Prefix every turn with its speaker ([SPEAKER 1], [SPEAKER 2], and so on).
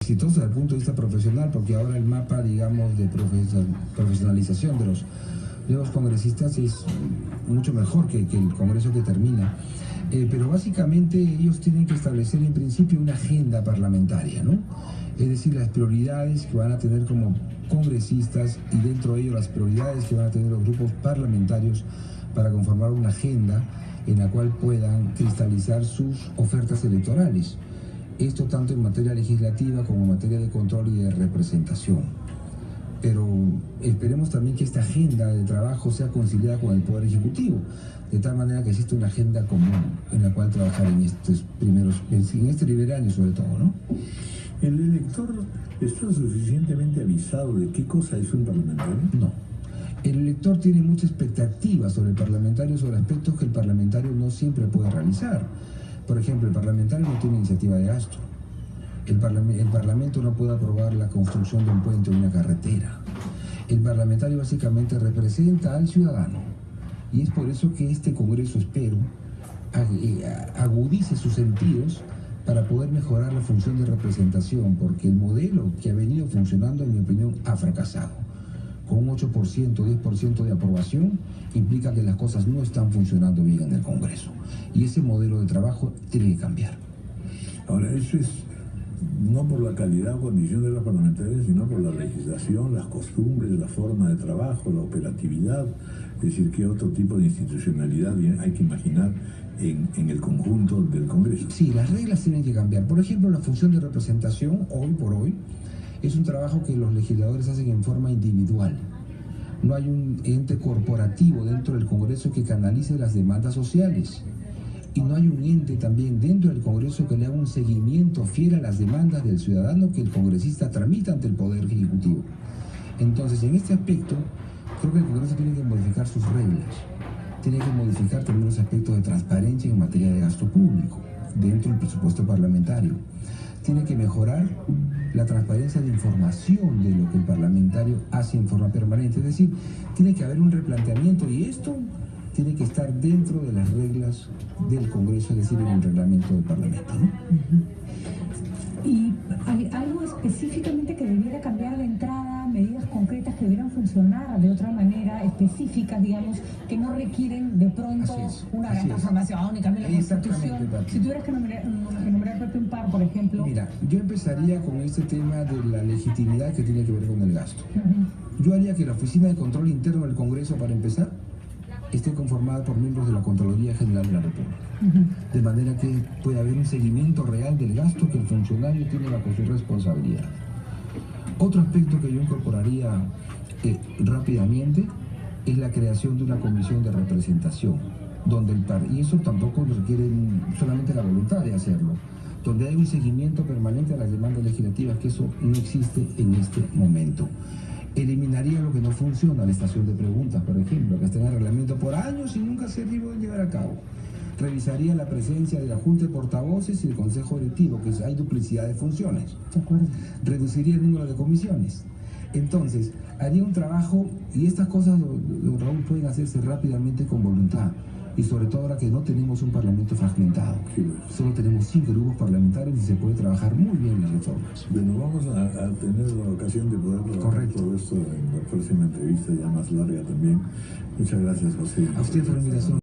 [SPEAKER 1] Exitosa desde el punto de vista profesional, porque ahora el mapa, digamos, de profesionalización de los nuevos congresistas es mucho mejor que el Congreso que termina. Pero básicamente ellos tienen que establecer en principio una agenda parlamentaria, ¿no? Es decir, las prioridades que van a tener como congresistas y dentro de ello las prioridades que van a tener los grupos parlamentarios para conformar una agenda en la cual puedan cristalizar sus ofertas electorales. Esto tanto en materia legislativa como en materia de control y de representación. Pero esperemos también que esta agenda de trabajo sea conciliada con el Poder Ejecutivo, de tal manera que exista una agenda común en la cual trabajar en estos en este primer año sobre todo, ¿no?
[SPEAKER 2] ¿El elector está suficientemente avisado de qué cosa es un parlamentario?
[SPEAKER 1] No. El elector tiene mucha expectativa sobre el parlamentario, sobre aspectos que el parlamentario no siempre puede realizar. Por ejemplo, el parlamentario no tiene iniciativa de gasto. El Parlamento no puede aprobar la construcción de un puente o una carretera. El parlamentario básicamente representa al ciudadano. Y es por eso que este Congreso, espero, agudice sus sentidos para poder mejorar la función de representación, porque el modelo que ha venido funcionando, en mi opinión, ha fracasado. Con un 8%, 10% de aprobación, implica que las cosas no están funcionando bien en el Congreso. Y ese modelo de trabajo tiene que cambiar.
[SPEAKER 2] Ahora, eso es no por la calidad o condición de los parlamentarios, sino por la legislación, las costumbres, la forma de trabajo, la operatividad. Es decir, qué otro tipo de institucionalidad hay que imaginar en el conjunto del Congreso.
[SPEAKER 1] Sí, las reglas tienen que cambiar. Por ejemplo, la función de representación, hoy por hoy, es un trabajo que los legisladores hacen en forma individual. No hay un ente corporativo dentro del Congreso que canalice las demandas sociales. Y no hay un ente también dentro del Congreso que le haga un seguimiento fiel a las demandas del ciudadano que el congresista tramita ante el Poder Ejecutivo. Entonces, en este aspecto, creo que el Congreso tiene que modificar sus reglas. Tiene que modificar también los aspectos de transparencia en materia de gasto público dentro del presupuesto parlamentario. Tiene que mejorar la transparencia de información de lo que el parlamentario hace en forma permanente. Es decir, tiene que haber un replanteamiento y esto tiene que estar dentro de las reglas del Congreso, es decir, en el reglamento del Parlamento, ¿no?
[SPEAKER 3] ¿Y hay algo específicamente que debiera cambiar de entrada, medidas concretas que debieran funcionar de otra manera, específicas, digamos, que no requieren de pronto una gran transformación y cambio de la Constitución? Si tuvieras que nombrar un par, por ejemplo.
[SPEAKER 1] Mira, yo empezaría con este tema de la legitimidad que tiene que ver con el gasto. Yo haría que la Oficina de Control Interno del Congreso, para empezar, esté conformada por miembros de la Contraloría General de la República. De manera que pueda haber un seguimiento real del gasto que el funcionario tiene bajo su responsabilidad. Otro aspecto que yo incorporaría rápidamente es la creación de una comisión de representación, donde y eso tampoco requiere solamente la voluntad de hacerlo, donde hay un seguimiento permanente a las demandas legislativas, que eso no existe en este momento. Eliminaría lo que no funciona, la estación de preguntas, por ejemplo, que está en el reglamento por años y nunca se puede llevar a cabo. Revisaría la presencia de la Junta de Portavoces y el Consejo Directivo, que hay duplicidad de funciones. Reduciría el número de comisiones. Entonces, haría un trabajo, y estas cosas, Raúl, pueden hacerse rápidamente con voluntad. Y sobre todo ahora que no tenemos un parlamento fragmentado. Solo tenemos 5 grupos parlamentarios y se puede trabajar muy bien las reformas.
[SPEAKER 2] Bueno, vamos a tener la ocasión de poder trabajar todo esto en la próxima entrevista, ya más larga también. Muchas gracias, José.
[SPEAKER 1] A usted por la invitación.